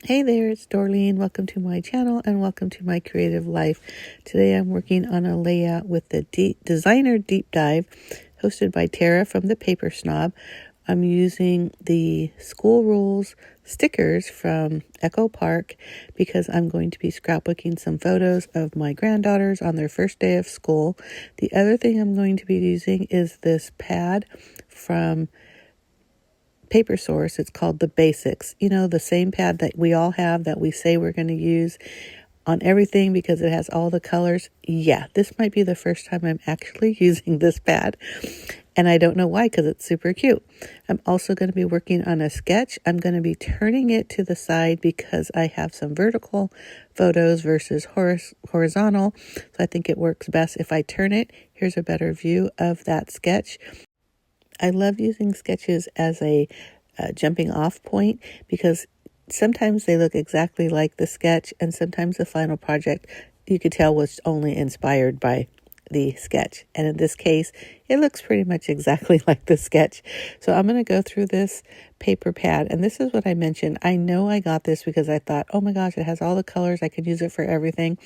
Hey there, it's Dorleen. Welcome to my channel and welcome to my creative life. Today I'm working on a layout with the designer deep dive hosted by Tara from the Paper Snob. I'm using the school rules stickers from Echo Park because I'm going to be scrapbooking some photos of my granddaughters on their first day of school. The other thing I'm going to be using is this pad from Paper Source. It's called the Basics. You know, the same pad that we all have that we say we're going to use on everything because it has all the colors. Yeah, this might be the first time I'm actually using this pad. And I don't know why, because it's super cute. I'm also going to be working on a sketch. I'm going to be turning it to the side because I have some vertical photos versus horizontal. So I think it works best if I turn it. Here's a better view of that sketch. I love using sketches as a jumping off point because sometimes they look exactly like the sketch, and sometimes the final project you could tell was only inspired by the sketch. And in this case, it looks pretty much exactly like the sketch. So I'm going to go through this paper pad. And this is what I mentioned. I know I got this because I thought, oh my gosh, it has all the colors. I could use it for everything.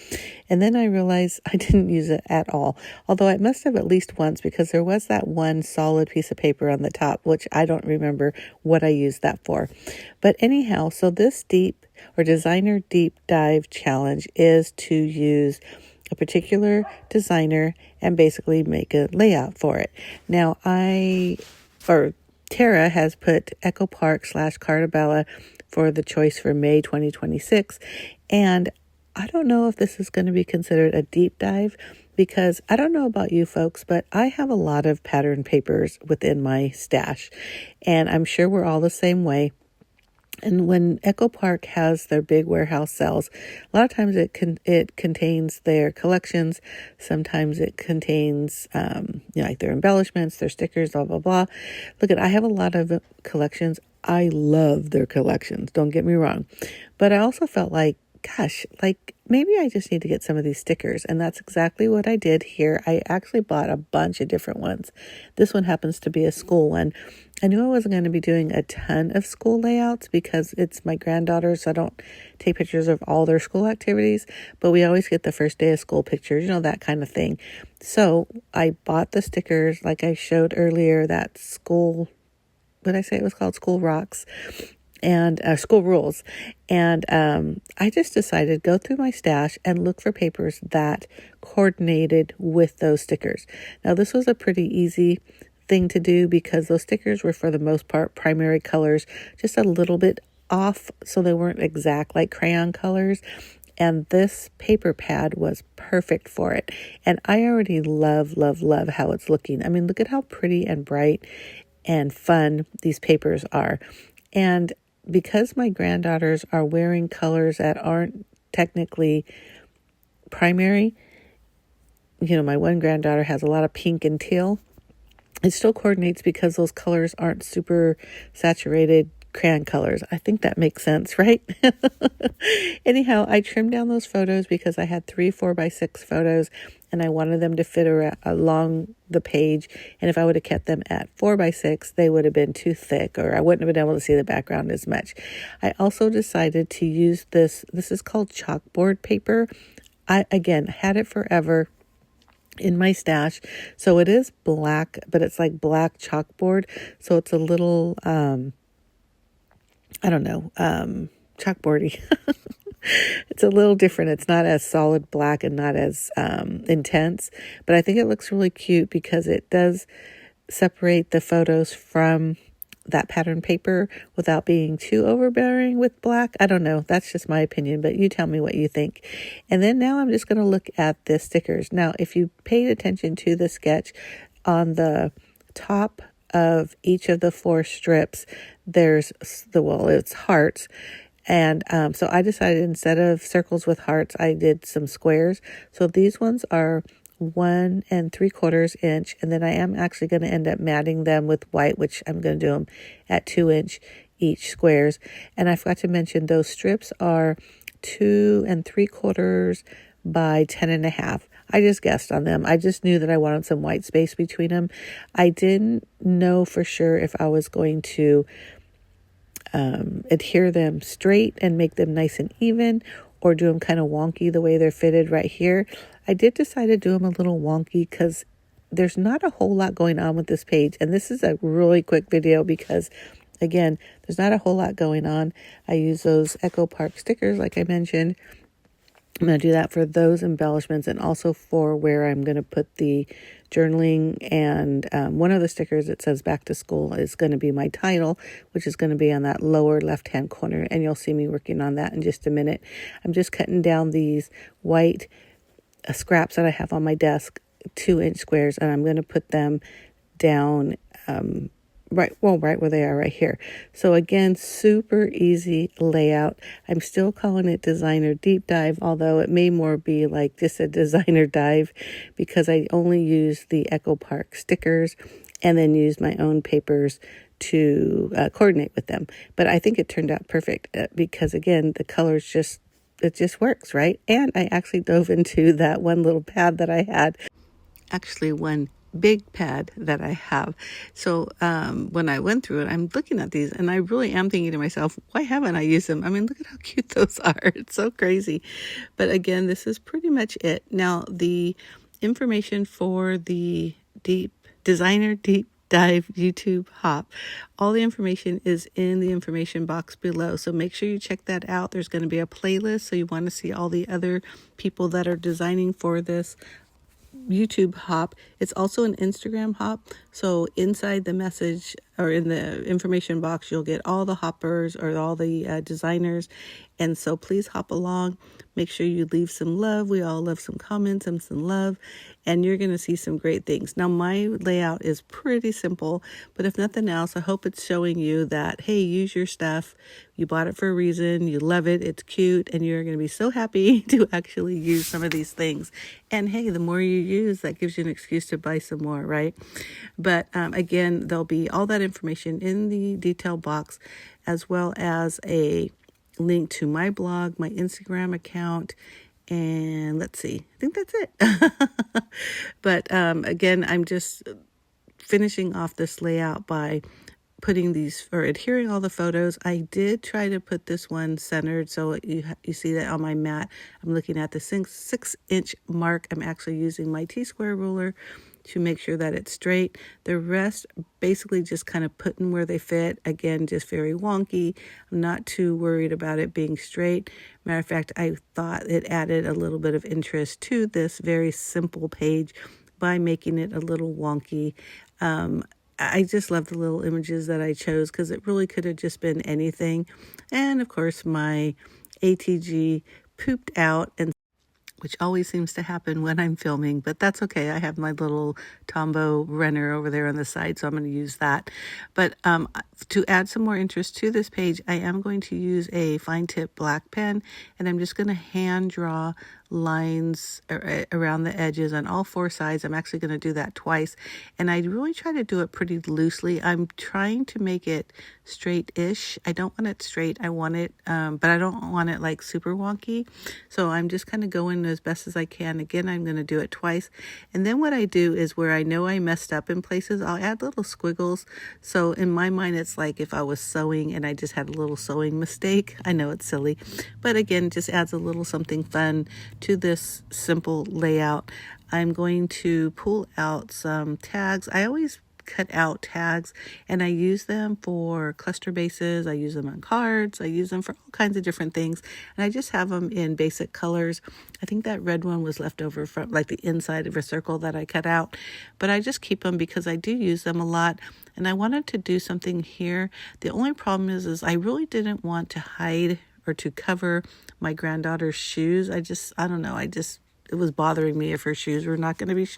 And then I realized I didn't use it at all. Although I must have at least once because there was that one solid piece of paper on the top, which I don't remember what I used that for. But anyhow, so this designer deep dive challenge is to use a particular designer and basically make a layout for it. Now Tara has put Echo Park / Carta Bella for the choice for May 2026. And I don't know if this is going to be considered a deep dive because I don't know about you folks, but I have a lot of pattern papers within my stash. And I'm sure we're all the same way. And when Echo Park has their big warehouse sales, a lot of times it contains their collections. Sometimes it contains, like their embellishments, their stickers, blah, blah, blah. I have a lot of collections. I love their collections. Don't get me wrong. But I also felt like, gosh, maybe I just need to get some of these stickers. And that's exactly what I did here. I actually bought a bunch of different ones. This one happens to be a school one. I knew I wasn't going to be doing a ton of school layouts because it's my granddaughters, so I don't take pictures of all their school activities, but we always get the first day of school pictures, that kind of thing. So I bought the stickers like I showed earlier, that school, what did I say it was called? School Rocks and School Rules. And I just decided go through my stash and look for papers that coordinated with those stickers. Now, this was a pretty easy thing to do because those stickers were for the most part primary colors, just a little bit off, so they weren't exact like crayon colors. And this paper pad was perfect for it. And I already love how it's looking. I mean, look at how pretty and bright and fun these papers are. And because my granddaughters are wearing colors that aren't technically primary, my one granddaughter has a lot of pink and teal. It still coordinates because those colors aren't super saturated crayon colors. I think that makes sense, right? Anyhow, I trimmed down those photos because I had 3 4x6 photos and I wanted them to fit along the page. And if I would have kept them at 4x6, they would have been too thick or I wouldn't have been able to see the background as much. I also decided to use this. This is called chalkboard paper. I, again, had it forever in my stash. So it is black, but it's like black chalkboard. So it's a little, chalkboardy. It's a little different. It's not as solid black and not as intense, but I think it looks really cute because it does separate the photos from that pattern paper without being too overbearing with black. I don't know. That's just my opinion, but you tell me what you think. And then now I'm just going to look at the stickers. Now, if you paid attention to the sketch, on the top of each of the 4 strips, there's it's hearts. And so I decided instead of circles with hearts, I did some squares. So these ones are 1 3/4 inch, and then I am actually going to end up matting them with white, which I'm going to do them at 2 inch each squares. And I forgot to mention those strips are 2 3/4 by 10.5. I just guessed on them. I just knew that I wanted some white space between them. I didn't know for sure if I was going to adhere them straight and make them nice and even, or do them kind of wonky the way they're fitted right here. I did decide to do them a little wonky because there's not a whole lot going on with this page. And this is a really quick video because, again, there's not a whole lot going on. I use those Echo Park stickers like I mentioned. I'm going to do that for those embellishments and also for where I'm going to put the journaling. And one of the stickers that says back to school is going to be my title, which is going to be on that lower left-hand corner. And you'll see me working on that in just a minute. I'm just cutting down these white scraps that I have on my desk, 2-inch squares, and I'm going to put them down right where they are right here. So again, super easy layout. I'm still calling it designer deep dive, although it may more be like just a designer dive because I only use the Echo Park stickers and then use my own papers to coordinate with them. But I think it turned out perfect because again, the colors it just works, right? And I actually dove into that one little pad that I had, actually one big pad that I have. So when I went through it, I'm looking at these and I really am thinking to myself, why haven't I used them? I mean, look at how cute those are. It's so crazy. But again, this is pretty much it. Now, the information for the designer deep dive YouTube hop, all the information is in the information box below, so make sure you check that out. There's going to be a playlist, so you want to see all the other people that are designing for this YouTube hop. It's also an Instagram hop, so inside the message or in the information box you'll get all the hoppers or all the designers, and so please hop along. Make sure you leave some love. We all love some comments and some love, and you're going to see some great things. Now, my layout is pretty simple, but if nothing else, I hope it's showing you that, hey, use your stuff. You bought it for a reason. You love it. It's cute, and you're going to be so happy to actually use some of these things. And hey, the more you use, that gives you an excuse to buy some more, right? But again, there'll be all that information in the detail box, as well as a link to my blog, my Instagram account, and let's see, I think that's it. But again, I'm just finishing off this layout by putting these or adhering all the photos. I did try to put this one centered, so you see that on my mat. I'm looking at the 6-inch mark. I'm actually using my T-square ruler to make sure that it's straight. The rest basically just kind of putting where they fit. Again, just very wonky. I'm not too worried about it being straight. Matter of fact, I thought it added a little bit of interest to this very simple page by making it a little wonky. I just love the little images that I chose because it really could have just been anything. And of course, my ATG pooped out, and which always seems to happen when I'm filming, but that's okay. I have my little Tombow runner over there on the side, so I'm going to use that. But to add some more interest to this page, I am going to use a fine tip black pen, and I'm just going to hand draw lines around the edges on all 4 sides. I'm actually going to do that twice, and I really try to do it pretty loosely. I'm trying to make it straight-ish. I don't want it straight. I want it, but I don't want it like super wonky. So I'm just kind of going as best as I can. Again, I'm going to do it twice. And then what I do is where I know I messed up in places, I'll add little squiggles. So in my mind, it's like if I was sewing and I just had a little sewing mistake. I know it's silly, but again, it just adds a little something fun to this simple layout. I'm going to pull out some tags. I always cut out tags, and I use them for cluster bases. I use them on cards. I use them for all kinds of different things, and I just have them in basic colors. I think that red one was left over from like the inside of a circle that I cut out, but I just keep them because I do use them a lot, and I wanted to do something here. The only problem is I really didn't want to hide or to cover my granddaughter's shoes. I don't know, it was bothering me if her shoes were not going to be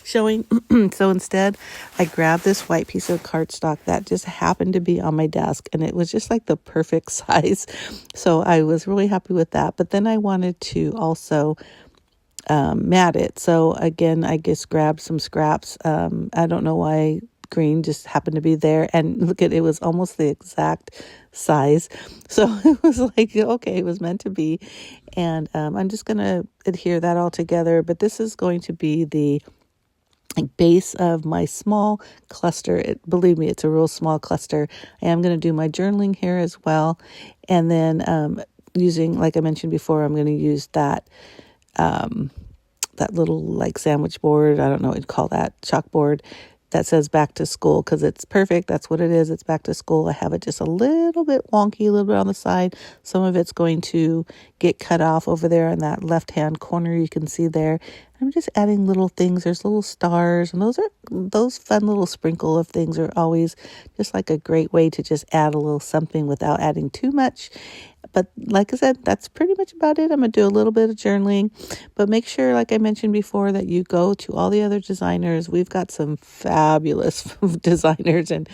showing. So instead, I grabbed this white piece of cardstock that just happened to be on my desk, and it was just like the perfect size. So I was really happy with that. But then I wanted to also mat it. So again, I just grabbed some scraps. I don't know why green just happened to be there, and look at it was almost the exact size. So it was like, okay, it was meant to be. And I'm just going to adhere that all together, but this is going to be the base of my small cluster. Believe me, it's a real small cluster. I am going to do my journaling here as well. And then using, like I mentioned before, I'm going to use that little like sandwich board. I don't know what you'd call that, chalkboard that says back to school, because it's perfect. That's what it is. It's back to school. I have it just a little bit wonky, a little bit on the side. Some of it's going to get cut off over there in that left-hand corner you can see there. I'm just adding little things. There's little stars, and those fun little sprinkle of things are always just like a great way to just add a little something without adding too much. But like I said, that's pretty much about it. I'm going to do a little bit of journaling, but make sure, like I mentioned before, that you go to all the other designers. We've got some fabulous designers and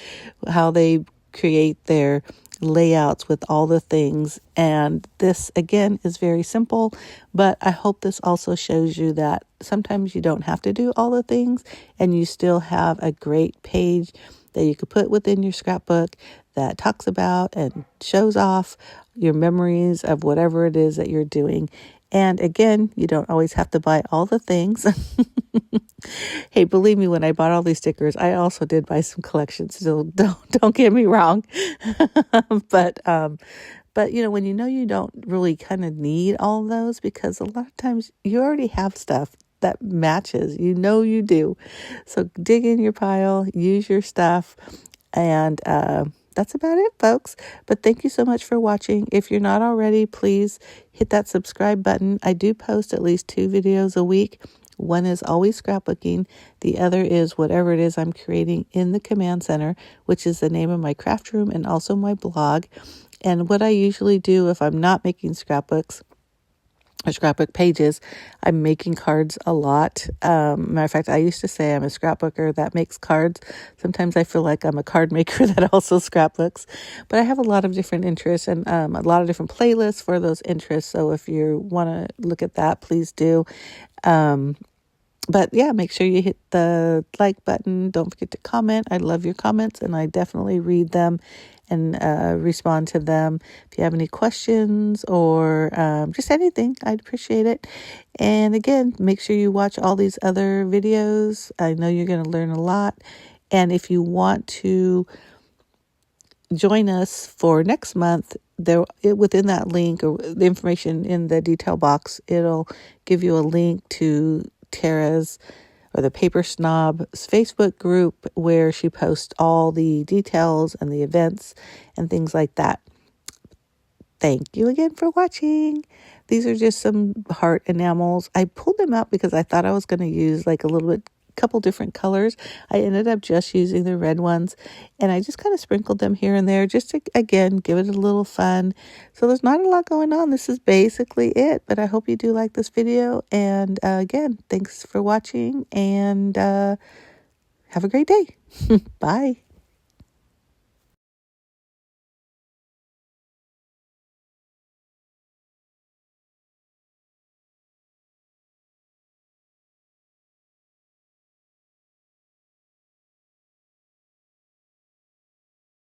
how they create their layouts with all the things. And this, again, is very simple, but I hope this also shows you that sometimes you don't have to do all the things, and you still have a great page that you could put within your scrapbook that talks about and shows off your memories of whatever it is that you're doing. And again, you don't always have to buy all the things. Hey, believe me, when I bought all these stickers, I also did buy some collections. So don't get me wrong. But when you don't really kind of need all of those, because a lot of times you already have stuff that matches, you do. So dig in your pile, use your stuff, and that's about it, folks. But thank you so much for watching. If you're not already, please hit that subscribe button. I do post at least 2 videos a week. One is always scrapbooking. The other is whatever it is I'm creating in the command center, which is the name of my craft room and also my blog. And what I usually do if I'm not making scrapbooks or scrapbook pages, I'm making cards a lot. Matter of fact, I used to say I'm a scrapbooker that makes cards. Sometimes I feel like I'm a card maker that also scrapbooks. But I have a lot of different interests and a lot of different playlists for those interests. So if you want to look at that, please do. But yeah, make sure you hit the like button. Don't forget to comment. I love your comments, and I definitely read them and respond to them. If you have any questions or just anything, I'd appreciate it. And again, make sure you watch all these other videos. I know you're going to learn a lot. And if you want to join us for next month, within that link or the information in the detail box, it'll give you a link to Tara's or the Paper Snob's Facebook group, where she posts all the details and the events and things like that. Thank you again for watching. These are just some heart enamels. I pulled them out because I thought I was going to use like couple different colors. I ended up just using the red ones, and I just kind of sprinkled them here and there just to, again, give it a little fun. So there's not a lot going on. This is basically it, but I hope you do like this video. And again, thanks for watching, and have a great day. Bye.